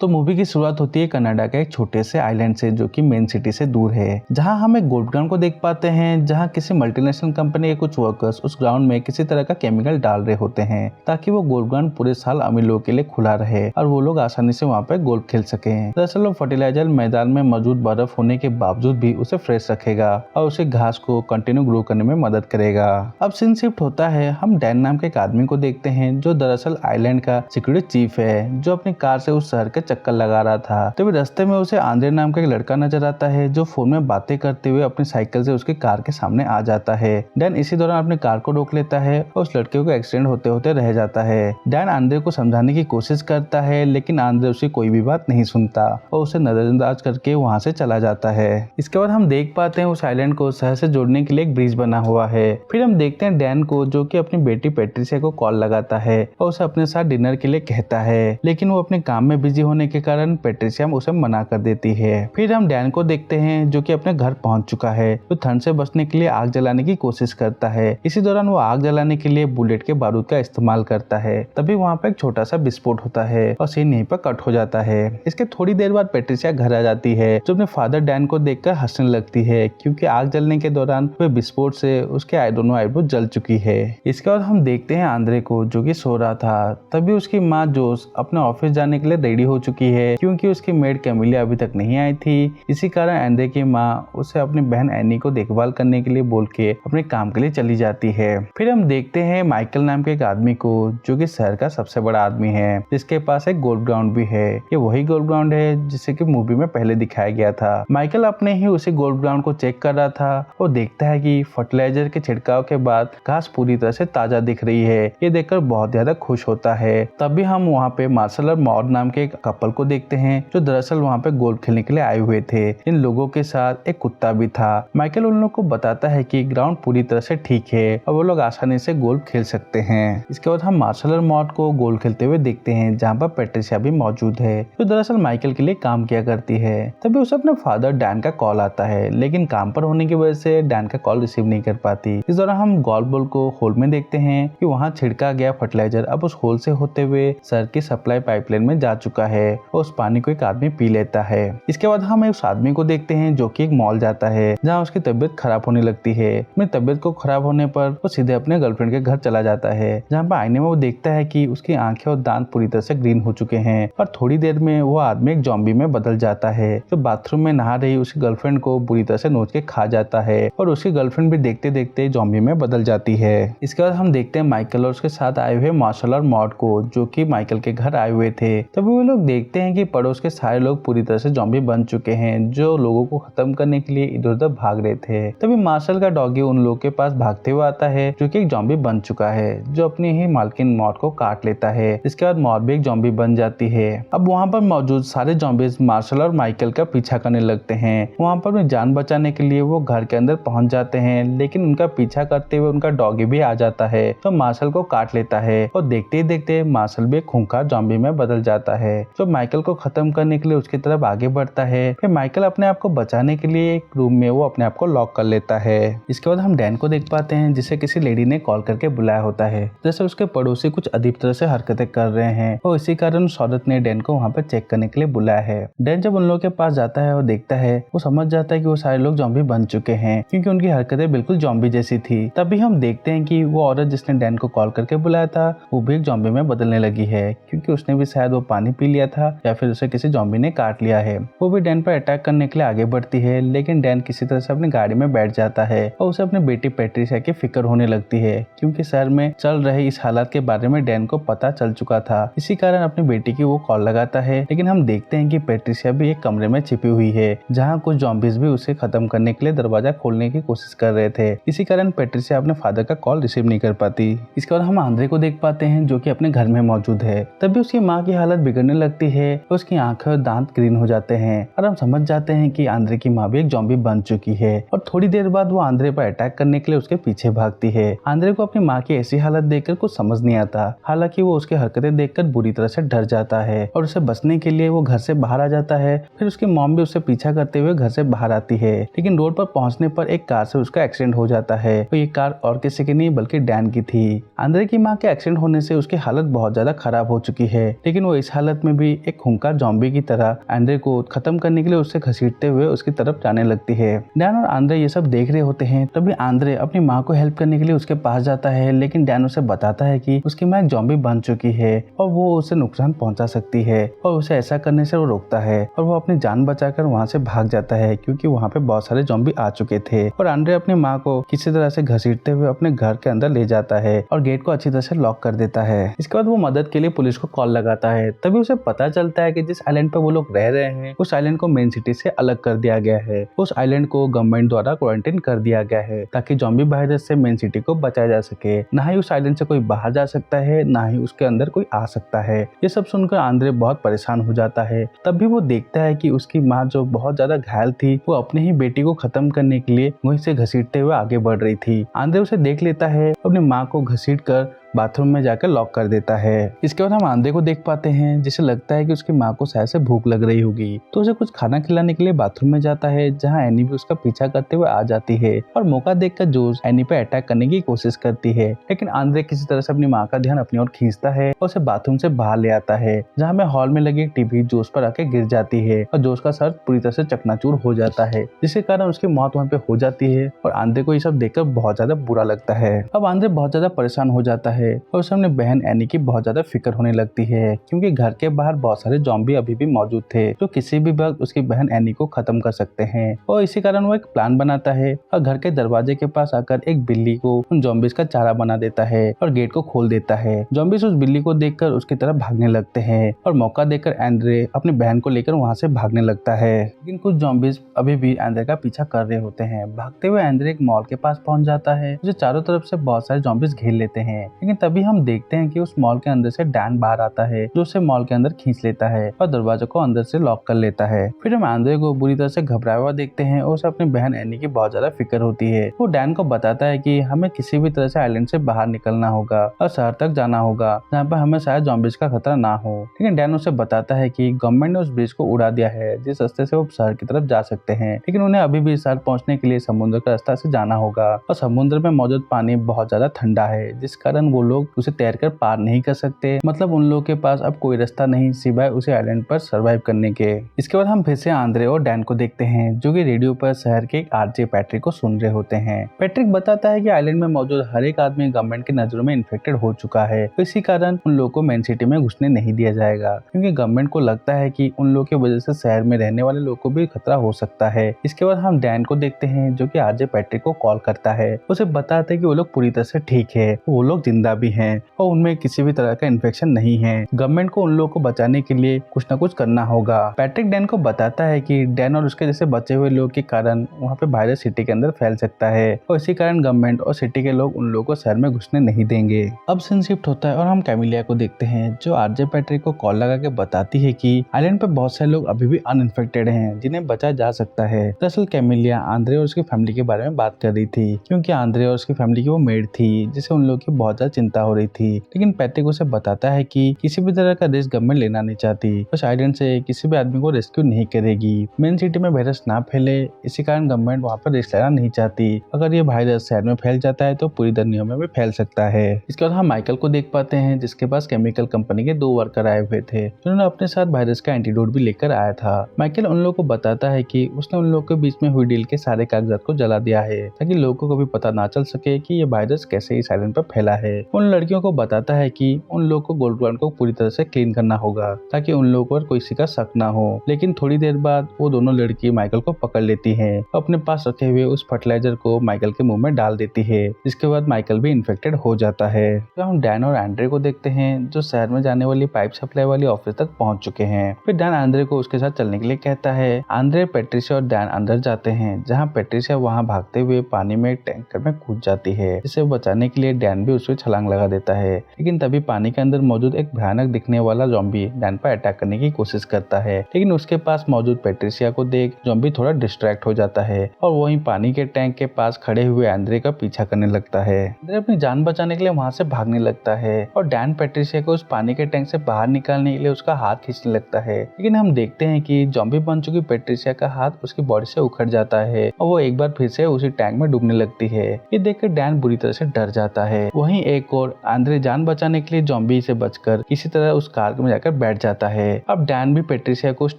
तो मूवी की शुरुआत होती है कनाडा के एक छोटे से आइलैंड से जो कि मेन सिटी से दूर है, जहां हम एक गोल्ड ग्राउंड को देख पाते हैं, जहां किसी मल्टीनेशनल कंपनी के कुछ वर्कर्स उस ग्राउंड में किसी तरह का केमिकल डाल रहे होते हैं ताकि वो गोल्ड ग्राउंड पूरे साल अमीर लोगों के लिए खुला रहे और वो लोग आसानी से वहाँ पे गोल्फ खेल सके। दरअसल वो फर्टिलाइजर मैदान में मौजूद बर्फ होने के बावजूद भी उसे फ्रेश रखेगा और उसे घास को कंटिन्यू ग्रो करने में मदद करेगा। अब सीन शिफ्ट होता है, हम डैन नाम के एक आदमी को देखते हैं जो दरअसल आइलैंड का सिक्योरिटी चीफ है, जो अपनी कार से उस शहर के चक्कर लगा रहा था। तभी रास्ते में उसे आंद्रे नाम का एक लड़का नजर आता है जो फोन में बातें करते हुए अपनी साइकिल से उसकी कार के सामने आ जाता है। डैन इसी दौरान अपनी कार को रोक लेता है और उस लड़के को एक्सीडेंट होते होते रह जाता है। डैन आंद्रे को समझाने की कोशिश करता है लेकिन आंद्रे उसकी कोई भी बात नहीं सुनता और उसे नजरअंदाज करके वहाँ से चला जाता है। इसके बाद हम देख पाते हैं उस आइलैंड को शहर से जोड़ने के लिए एक ब्रिज बना हुआ है। फिर हम देखते हैं डैन को जो कि अपनी बेटी पैट्रिसिया को कॉल लगाता है और उसे अपने साथ डिनर के लिए कहता है, लेकिन वो अपने काम में बिजी होने के कारण पैट्रिसिया उसे मना कर देती है। फिर हम डैन को देखते हैं जो कि अपने घर पहुंच चुका है, तो ठंड से बचने के लिए आग जलाने की कोशिश करता है। इसी दौरान वो आग जलाने के लिए बुलेट के बारूद का इस्तेमाल करता है। तभी वहाँ पे एक छोटा सा विस्फोट होता है और सीन यहीं पर कट हो जाता है। इसके थोड़ी देर बाद पैट्रिसिया घर आ जाती है जो अपने फादर डैन को देखकर हंसने लगती है क्योंकि आग जलने के दौरान वह विस्फोट से उसके दोनों आईब्रो जल चुकी है। इसके बाद हम देखते हैं आंद्रे को जो कि सो रहा था। तभी उसकी माँ जोस अपने ऑफिस जाने के लिए रेडी हो चुकी है क्योंकि उसकी मेड कैमिलिया अभी तक नहीं आई थी। इसी कारण आंद्रे की माँ उसे अपनी बहन एनी को देखभाल करने के लिए बोल के अपने काम के लिए चली जाती है। फिर हम देखते हैं माइकल नाम के एक आदमी को जो कि शहर का सबसे बड़ा आदमी है, जिसके पास एक गोल्फ ग्राउंड भी है। ये वही गोल्फ ग्राउंड है जिसे कि मूवी में पहले दिखाया गया था। माइकल अपने ही उसी गोल्फ ग्राउंड को चेक कर रहा था और देखता है कि फर्टिलाइजर के छिड़काव के बाद घास पूरी तरह से ताजा दिख रही है। ये देखकर बहुत ज्यादा खुश होता है। तभी हम वहाँ पे मार्शल और मॉड नाम के एक कपल को देखते हैं जो दरअसल वहाँ पे गोल्फ खेलने के लिए आए हुए थे। इन लोगों के साथ एक कुत्ता भी था। माइकल उन लोगों को बताता है कि ग्राउंड पूरी तरह से ठीक है और वो लोग आसानी से गोल्फ खेल सकते हैं। इसके बाद हम मार्शल और मॉड को गोल्फ खेलते हुए देखते हैं जहाँ पर पैट्रिसिया भी मौजूद है जो दरअसल माइकल के लिए काम किया करती है। तभी उसे अपने फादर डैन का कॉल आता है लेकिन काम पर होने की वजह से डैन का कॉल रिसीव नहीं कर पाती। इस दौरान हम गोल्फ बॉल को होल में देखते हैं कि वहाँ छिड़का गया फर्टिलाइजर अब उस होल से होते हुए शहर की सप्लाई पाइपलाइन में जा चुका है और उस पानी को एक आदमी पी लेता है। इसके बाद हम उस आदमी को देखते हैं जो कि एक मॉल जाता है जहाँ उसकी तबीयत खराब होने लगती है। अपनी तबीयत को खराब होने पर वो सीधे अपने गर्लफ्रेंड के घर चला जाता है जहाँ पर आईने में वो देखता है कि उसकी आंखें और दांत पूरी तरह से ग्रीन हो चुके हैं और थोड़ी देर में वो आदमी एक जॉम्बी में बदल जाता है जो बाथरूम में नहा रही उसकी गर्लफ्रेंड को बुरी तरह से नोच के खा जाता है और उसकी गर्लफ्रेंड भी देखते देखते जॉम्बी में बदल जाती है। इसके बाद हम देखते हैं माइकल और उसके साथ आए हुए मार्शल और मॉड को जो कि माइकल के घर आए हुए थे। तभी वो लोग देखते हैं कि पड़ोस के सारे लोग पूरी तरह से जॉम्बी बन चुके हैं जो लोगों को खत्म करने के लिए इधर उधर भाग रहे थे। तभी मार्शल का डॉगी उन लोगों के पास भागते हुए आता है जो कि एक जॉम्बी बन चुका है जो अपनी ही मालकिन मॉड को काट लेता है। इसके बाद मॉड भी एक जॉम्बी बन जाती है। अब वहाँ पर मौजूद सारे जॉम्बीज मार्शल और माइकल का पीछा करने लगते हैं। वहाँ पर अपनी जान बचाने के लिए वो घर के अंदर पहुंच जाते हैं लेकिन उनका पीछा करते हुए उनका डॉगी भी आ जाता है तो मार्शल को काट लेता है और देखते ही देखते मार्शल भी एक खूंखार जॉम्बी में बदल जाता है जो माइकल को खत्म करने के लिए उसकी तरफ आगे बढ़ता है। फिर माइकल अपने आप को बचाने के लिए एक रूम में वो अपने आप को लॉक कर लेता है। इसके बाद हम डैन को देख पाते हैं जिसे किसी लेडी ने कॉल करके बुलाया होता है। जैसे उसके पड़ोसी कुछ अजीब तरह से हरकतें कर रहे हैं और इसी कारण उस औरत ने डैन को वहाँ पे चेक करने के लिए बुलाया है। डैन जब उन लोगों के पास जाता है और देखता है वो समझ जाता है कि वो सारे लोग जॉम्बी बन चुके हैं क्योंकि उनकी हरकतें बिल्कुल जॉम्बी जैसी थी। तभी हम देखते हैं कि वो औरत जिसने डैन को कॉल करके बुलाया था वो भी एक जॉम्बी में बदलने लगी है क्योंकि उसने भी शायद वो पानी पी लिया था या फिर उसे किसी जॉम्बी ने काट लिया है। वो भी डैन पर अटैक करने के लिए आगे बढ़ती है लेकिन डैन किसी तरह से अपनी गाड़ी में बैठ जाता है और उसे अपनी बेटी पैट्रिसिया की फिक्र होने लगती है क्योंकि शहर में चल रहे इस हालात के बारे में डैन को पता चल चुका था। इसी कारण अपनी बेटी की वो कॉल लगाता है लेकिन हम देखते हैं कि पैट्रिसिया भी एक कमरे में छिपी हुई है जहाँ कुछ जॉम्बीज भी उसे खत्म करने के लिए दरवाजा खोलने की कोशिश कर रहे थे। इसी कारण पैट्रिसिया अपने फादर का कॉल रिसीव नहीं कर पाती। इसके बाद हम आंद्रे को देख पाते हैं जो कि अपने घर में मौजूद है। तभी उसकी माँ की हालत बिगड़ने लगती है, उसकी आंखें और दांत ग्रीन हो जाते हैं और हम समझ जाते हैं कि आंद्रे की माँ भी एक जॉम्बी बन चुकी है और थोड़ी देर बाद वो आंद्रे पर अटैक करने के लिए उसके पीछे भागती है। आंद्रे को अपनी माँ की ऐसी हालत देखकर कुछ समझ नहीं आता, हालांकि वो उसकी हरकतें देखकर बुरी तरह से डर जाता है और उसे बचने के लिए वो घर से बाहर आ जाता है। फिर उसकी मॉम भी उसे पीछा करते हुए घर से बाहर आती है लेकिन रोड पर पहुंचने पर एक कार से उसका एक्सीडेंट हो जाता है और ये कार और किसी की नहीं बल्कि डैन की थी। आंद्रे की माँ के एक्सीडेंट होने से उसकी हालत बहुत ज्यादा खराब हो चुकी है लेकिन वो इस हालत में भी भी एक खूंखार ज़ॉम्बी की तरह आंद्रे को खत्म करने के लिए उससे घसीटते हुए उसकी तरफ जाने लगती है। डैन और आंद्रे ये सब देख रहे होते हैं। तभी आंद्रे अपनी माँ को हेल्प करने के लिए उसके पास जाता है, लेकिन डैन उसे बताता है कि उसकी माँ एक ज़ॉम्बी बन चुकी है और वो उसे नुकसान पहुंचा सकती है और उसे ऐसा करने से वो रोकता है और वो अपनी जान बचाकर वहाँ से भाग जाता है क्योंकि वहाँ पे बहुत सारे ज़ॉम्बी आ चुके थे। और आंद्रे अपनी माँ को किसी तरह से घसीटते हुए अपने घर के अंदर ले जाता है और गेट को अच्छी तरह से लॉक कर देता है। इसके बाद वो मदद के लिए पुलिस को कॉल लगाता है। तभी उसे पता चलता है कि जिस आइलैंड पर वो लोग रह रहे हैं उस आइलैंड को मेन सिटी से अलग कर दिया गया है। उस आइलैंड को गवर्नमेंट द्वारा क्वारंटाइन कर दिया गया है ताकि ज़ॉम्बी वायरस से मेन सिटी को बचाया जा सके। ना ही उस आइलैंड से कोई बाहर जा सकता है, ना ही उसके अंदर कोई आ सकता है। ये सब सुनकर आंद्रे बहुत परेशान हो जाता है। तब भी वो देखता है कि उसकी माँ जो बहुत ज्यादा घायल थी वो अपने ही बेटी को खत्म करने के लिए वहीं से घसीटते हुए आगे बढ़ रही थी। आंद्रे उसे देख लेता है, अपनी माँ को घसीट कर बाथरूम में जाकर लॉक कर देता है। इसके बाद हम आंद्रे को देख पाते हैं जिसे लगता है कि उसकी माँ को शायद से भूख लग रही होगी, तो उसे कुछ खाना खिलाने के लिए बाथरूम में जाता है, जहाँ एनी भी उसका पीछा करते हुए आ जाती है और मौका देखकर जोश एनी पे अटैक करने की कोशिश करती है। लेकिन आंद्रे किसी तरह से अपनी माँ का ध्यान अपनी ओर खींचता है और उसे बाथरूम से बाहर ले आता है, जहाँ में हॉल में लगी टीवी जोश पर आके गिर जाती है और जोश का सर पूरी तरह से चकनाचूर हो जाता है, जिसके कारण उसकी मौत वहाँ पे हो जाती है। और आंद्रे को ये सब देखकर बहुत ज्यादा बुरा लगता है। अब आंद्रे बहुत ज्यादा परेशान हो जाता है और उसे अपने बहन एनी की बहुत ज्यादा फिक्र होने लगती है, क्योंकि घर के बाहर बहुत सारे ज़ॉम्बी अभी भी मौजूद थे जो किसी भी वक्त उसकी बहन एनी को खत्म कर सकते हैं। और इसी कारण वो एक प्लान बनाता है और घर के दरवाजे के पास आकर एक बिल्ली को उन ज़ॉम्बीज का चारा बना देता है और गेट को खोल देता है। ज़ॉम्बीज उस बिल्ली को देखकर उसकी तरफ भागने लगते हैं और मौका देकर आंद्रे अपनी बहन को लेकर वहाँ से भागने लगता है। लेकिन कुछ ज़ॉम्बीज अभी भी आंद्रे का पीछा कर रहे होते हैं। भागते हुए आंद्रे एक मॉल के पास पहुंच जाता है, उसे चारों तरफ से बहुत सारे ज़ॉम्बीज घेर लेते हैं। लेकिन तभी हम देखते हैं कि उस मॉल के अंदर से डैन बाहर आता है, जो उसे मॉल के अंदर खींच लेता है और दरवाजे को अंदर से लॉक कर लेता है। फिर हम आंद्रे को बुरी तरह से घबराया हुआ देखते हैं और उसे अपनी बहन एनी की बहुत ज्यादा फिक्र होती है। वो डैन को बताता है कि हमें किसी भी तरह से आइलैंड से बाहर निकलना होगा और शहर तक जाना होगा, जहाँ पर हमें शायद ज़ॉम्बीज का खतरा ना हो। लेकिन डैन उसे बताता है कि गवर्नमेंट ने उस ब्रिज को उड़ा दिया है जिस रास्ते से वो शहर की तरफ जा सकते हैं, लेकिन उन्हें अभी भी शहर पहुंचने के लिए समुद्र का रास्ता से जाना होगा और समुद्र में मौजूद पानी बहुत ज्यादा ठंडा है, जिस कारण वो लोग उसे तैरकर पार नहीं कर सकते। मतलब उन लोगों के पास अब कोई रास्ता नहीं सिवाय उसे आइलैंड पर सर्वाइव करने के। इसके बाद हम फिर से आंद्रे और डैन को देखते हैं, जो कि रेडियो पर शहर के एक आरजे पैट्रिक को सुन रहे होते हैं। पैट्रिक बताता है कि आइलैंड में मौजूद हर एक आदमी गवर्नमेंट की नजरों में इन्फेक्टेड हो चुका है, तो इसी कारण उन लोगों को मेन सिटी में घुसने नहीं दिया जाएगा, क्योंकि गवर्नमेंट को लगता है कि उन लोगों की वजह से शहर में रहने वाले लोगों को भी खतरा हो सकता है। इसके बाद हम डैन को देखते हैं, जो कि आरजे पैट्रिक को कॉल करता है, उसे बताते हैं कि वो लोग पूरी तरह से ठीक है, वो लोग जिंदा भी हैं और उनमें किसी भी तरह का इन्फेक्शन नहीं है। गवर्नमेंट को उन लोगों को बचाने के लिए कुछ न कुछ करना होगा। पैट्रिक डैन को बताता है कि डैन और उसके जैसे बचे हुए लोग के कारण वहाँ पे वायरस सिटी के अंदर फैल सकता है और इसी कारण गवर्नमेंट और सिटी के लोग उन लोगों को शहर में घुसने नहीं देंगे। अब सीन शिफ्ट होता है और हम कैमिलिया को देखते हैं, जो आरजे पैट्रिक को कॉल लगा के बताती है कि आइलैंड पे बहुत सारे लोग अभी भी अनइन्फेक्टेड हैं, जिन्हें बचाया जा सकता है। दरअसल कैमिलिया आंद्रे और उसकी फैमिली के बारे में बात कर रही थी, क्योंकि आंद्रे और उसकी फैमिली की वो मेड थी, जिसे उन लोगों की बहुत ज्यादा चिंता हो रही थी। लेकिन पैट्रिक उसे बताता है कि किसी भी तरह का रिस्क गवर्नमेंट लेना नहीं चाहती, उस आइलैंड से किसी भी आदमी को रेस्क्यू नहीं करेगी। मेन सिटी में वायरस ना फैले, इसी कारण गवर्नमेंट वहाँ पर रिस्क लेना नहीं चाहती। अगर ये वायरस शहर में फैल जाता है तो पूरी दुनिया में भी फैल सकता है। इसके बाद हम माइकल को देख पाते हैं, जिसके पास केमिकल कंपनी के 2 वर्कर आए हुए थे, जिन्होंने अपने साथ वायरस का एंटीडोट भी लेकर आया था। माइकल उन लोगों को बताता है कि उसने उन लोगों के बीच में हुई डील के सारे कागजात को जला दिया है, ताकि लोगों को भी पता ना चल सके कि ये वायरस कैसे इस आइलैंड पर फैला है। उन लड़कियों को बताता है कि उन लोगों को गोल्ड ग्राउंड को पूरी तरह से क्लीन करना होगा, ताकि उन लोगों पर कोई का शक ना हो। लेकिन थोड़ी देर बाद वो दोनों लड़की माइकल को पकड़ लेती हैं और अपने पास रखे हुए उस फर्टिलाइजर को माइकल के मुंह में डाल देती है, जिसके बाद माइकल भी इन्फेक्टेड हो जाता है। तो हम डैन और एंड्रे को देखते हैं, जो शहर में जाने वाली पाइप सप्लाई वाली ऑफिस तक पहुंच चुके हैं। फिर डैन एंड्रे को उसके साथ चलने के लिए कहता है। एंड्रे, पैट्रिशिया और डैन अंदर जाते हैं, जहाँ पैट्रिशिया वहाँ भागते हुए पानी में एक टैंकर में कूद जाती है, जिसे बचाने के लिए डैन भी उसमें छलांग लगा देता है। लेकिन तभी पानी के अंदर मौजूद एक भयानक दिखने वाला ज़ॉम्बी डैन पर अटैक करने की कोशिश करता है, लेकिन उसके पास मौजूद पैट्रिशिया को देख ज़ॉम्बी थोड़ा डिस्ट्रैक्ट हो जाता है और वहीं पानी के टैंक के पास खड़े हुए एंड्रे का पीछा करने लगता है। एंड्रे अपनी जान बचाने के लिए वहाँ से भागने लगता है और डैन पैट्रिशिया को उस पानी के टैंक से बाहर निकालने के लिए उसका हाथ खींचने लगता है। लेकिन हम देखते हैं कि ज़ॉम्बी बन चुकी पैट्रिशिया का हाथ उसकी बॉडी से उखड़ जाता है और वो एक बार फिर से उसी टैंक में डूबने लगती है। ये देखकर डैन बुरी तरह से डर जाता है। वहीं एक एक और आंद्रे जान बचाने के लिए जॉम्बी से बचकर किसी तरह उस कार में जाकर बैठ जाता है। अब डैन भी पेट्रिशिया को उस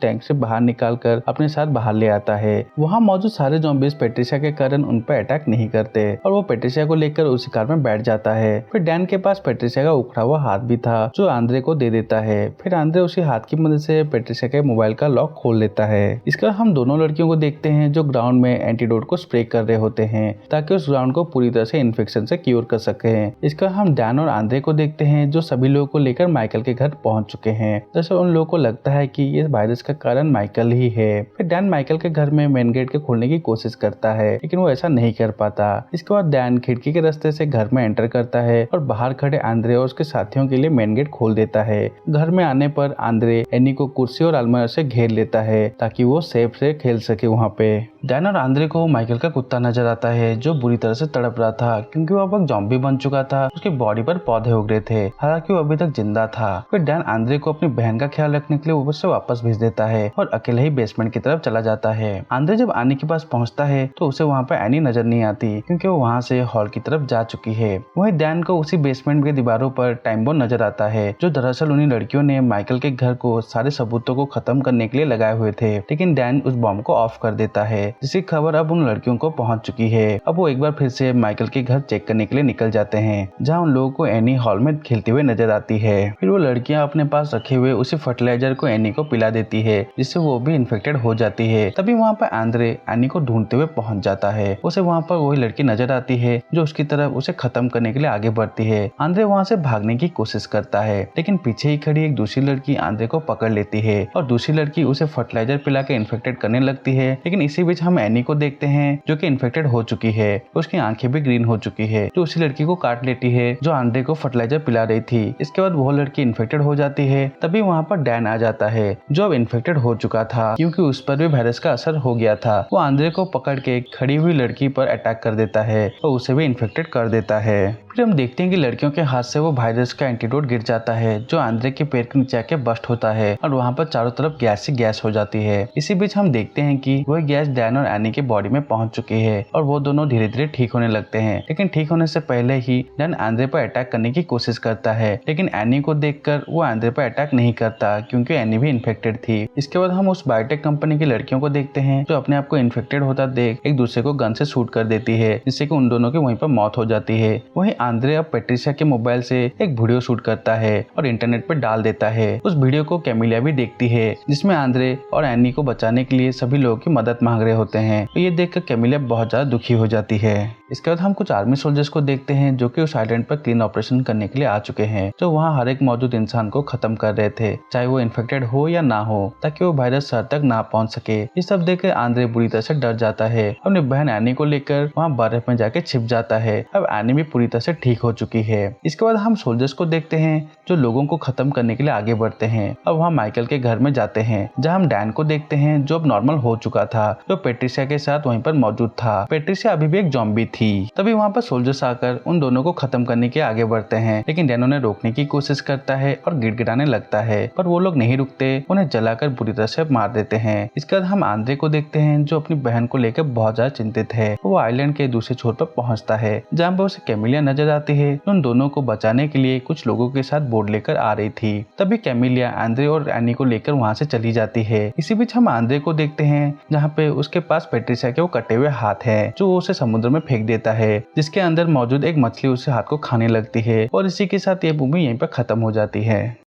टैंक से बाहर निकालकर अपने साथ बाहर ले आता है। वहाँ मौजूद सारे जॉम्बीज पेट्रिशिया के कारण उन पर अटैक नहीं करते और वो पेट्रिशिया को लेकर उसी कार में बैठ जाता है। फिर डैन के पास पेट्रिशिया का उखड़ा हुआ हाथ भी था जो आंद्रे को दे देता है। फिर आंद्रे उसी हाथ की मदद से पेट्रिशिया के मोबाइल का लॉक खोल लेता है। इसके बाद हम दोनों लड़कियों को देखते हैं जो ग्राउंड में एंटीडोट को स्प्रे कर रहे होते हैं ताकि उस ग्राउंड को पूरी तरह से इन्फेक्शन से क्योर कर सके। इसके बाद हम डैन और आंद्रे को देखते हैं जो सभी लोगों को लेकर माइकल के घर पहुंच चुके हैं। जैसे उन लोगों को लगता है कि ये वायरस का कारण माइकल ही है। फिर डैन माइकल के घर में मेन गेट के खोलने की कोशिश करता है लेकिन वो ऐसा नहीं कर पाता। इसके बाद डैन खिड़की के रास्ते से घर में एंटर करता है और बाहर खड़े आंद्रे और उसके साथियों के लिए मेन गेट खोल देता है। घर में आने पर आंद्रे एनी को कुर्सी और अलमारी से घेर लेता है ताकि वो सेफ से खेल सके वहाँ पे। डैन और आंद्रे को माइकल का कुत्ता नजर आता है जो बुरी तरह से तड़प रहा था क्योंकि वो अब जॉम्बी बन चुका था। उसकी बॉडी पर पौधे उग रहे थे, हालांकि वो अभी तक जिंदा था। फिर डैन आंद्रे को अपनी बहन का ख्याल रखने के लिए ऊपर से वापस भेज देता है और अकेले ही बेसमेंट की तरफ चला जाता है। आंद्रे जब एनी के पास पहुंचता है तो उसे वहाँ पे एनी नजर नहीं आती क्योंकि वो वहाँ से हॉल की तरफ जा चुकी है। वहीं डैन को उसी बेसमेंट के दीवारों पर टाइम बम नजर आता है जो दरअसल उन्हीं लड़कियों ने माइकल के घर को सारे सबूतों को खत्म करने के लिए लगाए हुए थे, लेकिन डैन उस बम को ऑफ कर देता है जिसकी खबर अब उन लड़कियों को पहुंच चुकी है। अब वो एक बार फिर से माइकल के घर चेक करने के लिए निकल जाते हैं जहाँ उन लोगों को एनी हॉल में खेलते हुए नजर आती है। फिर वो लड़कियां अपने पास रखे हुए उसी फर्टिलाइजर को एनी को पिला देती है जिससे वो भी इन्फेक्टेड हो जाती है। तभी वहाँ पर आंद्रे एनी को ढूंढते हुए पहुंच जाता है। उसे वहाँ पर वही लड़की नजर आती है जो उसकी तरफ उसे खत्म करने के लिए आगे बढ़ती है। आंद्रे वहाँ से भागने की कोशिश करता है लेकिन पीछे ही खड़ी एक दूसरी लड़की आंद्रे को पकड़ लेती है और दूसरी लड़की उसे फर्टिलाइजर पिला के इन्फेक्टेड करने लगती है। लेकिन इसी बीच हम एनी को देखते हैं जो कि इन्फेक्टेड हो चुकी है, उसकी आंखें भी ग्रीन हो चुकी है, जो उसी लड़की को काट लेती है जो आंद्रे को फर्टिलाइजर पिला रही थी। इसके बाद वो लड़की इन्फेक्टेड हो जाती है। तभी वहाँ पर डैन आ जाता है जो अब इन्फेक्टेड हो चुका था क्योंकि उस पर भी वायरस का असर हो गया था। वो आंद्रे को पकड़ के खड़ी हुई लड़की पर अटैक कर देता है और उसे भी इन्फेक्टेड कर देता है। फिर हम देखते हैं कि लड़कियों के हाथ से वो वायरस का एंटीडोट गिर जाता है जो आंद्रे के पैर के नीचे आके बस्ट होता है और वहाँ पर चारों तरफ गैस ही गैस हो जाती है। इसी बीच हम देखते हैं कि वह गैस डैन और एनी के बॉडी में पहुंच चुकी है और वो दोनों धीरे धीरे ठीक होने लगते हैं। लेकिन ठीक होने से पहले ही डैन आंद्रे पर अटैक करने की कोशिश करता है लेकिन एनी को देखकर वो आंद्रे पर अटैक नहीं करता क्योंकि एनी भी इन्फेक्टेड थी। इसके बाद हम उस बायोटेक कंपनी की लड़कियों को देखते हैं जो अपने आप को इन्फेक्टेड होता देख एक दूसरे को गन से शूट कर देती है जिससे कि उन दोनों की वहीं पर मौत हो जाती है। वहीं आंद्रे अब पेट्रिशिया के मोबाइल से एक वीडियो शूट करता है और इंटरनेट पर डाल देता है। उस वीडियो को कैमिलिया भी देखती है जिसमें आंद्रे और एनी को बचाने के लिए सभी लोगों की मदद मांग रहे होते हैं। तो ये देखकर कैमिलिया बहुत ज्यादा दुखी हो जाती है। इसके बाद हम कुछ आर्मी सोल्जर्स को देखते हैं जो कि उस आइलैंड पर क्लीन ऑपरेशन करने के लिए आ चुके हैं, जो वहाँ हर एक मौजूद इंसान को खत्म कर रहे थे चाहे वो इन्फेक्टेड हो या ना हो ताकि वो वायरस सर तक ना पहुंच सके। ये सब देखकर आंद्रे बुरी तरह से डर जाता है, अपनी बहन एनी को लेकर वहाँ बर्फ में जाके छिप जाता है। अब एनी भी पूरी तरह से ठीक हो चुकी है। इसके बाद हम सोल्जर्स को देखते हैं जो लोगों को खत्म करने के लिए आगे बढ़ते हैं। अब वहाँ माइकल के घर में जाते हैं जहाँ हम डैन को देखते हैं जो अब नॉर्मल हो चुका था, जो पेट्रिशिया के साथ वहीं पर मौजूद था। पेट्रिशिया अभी भी एक जॉम्बी थी। तभी वहाँ पर सोल्जर्स आकर उन दोनों को खत्म करने के आगे बढ़ते हैं लेकिन डैन उन्हें रोकने की कोशिश करता है और गिड़गिड़ाने लगता है पर वो लोग नहीं रुकते, उन्हें जलाकर बुरी तरह से मार देते हैं। इसके बाद हम आंद्रे को देखते हैं जो अपनी बहन को लेकर बहुत ज्यादा चिंतित है। वो आइलैंड के दूसरे छोर पर पहुंचता है जहाँ पर उसे कैमिलिया नजर आती है उन दोनों को बचाने के लिए कुछ लोगों के साथ बोर्ड लेकर आ रही थी। तभी कैमिलिया आंद्रे और एनी को लेकर वहाँ से चली जाती है। इसी बीच हम आंद्रे को देखते हैं जहाँ पे उसके पास पेट्रिशिया के वो कटे हुए हाथ है जो वो उसे समुद्र में फेंक देता है जिसके अंदर मौजूद एक मछली उसे हाथ को खाने लगती है और इसी के साथ ये मूवी यहीं पर खत्म हो जाती है।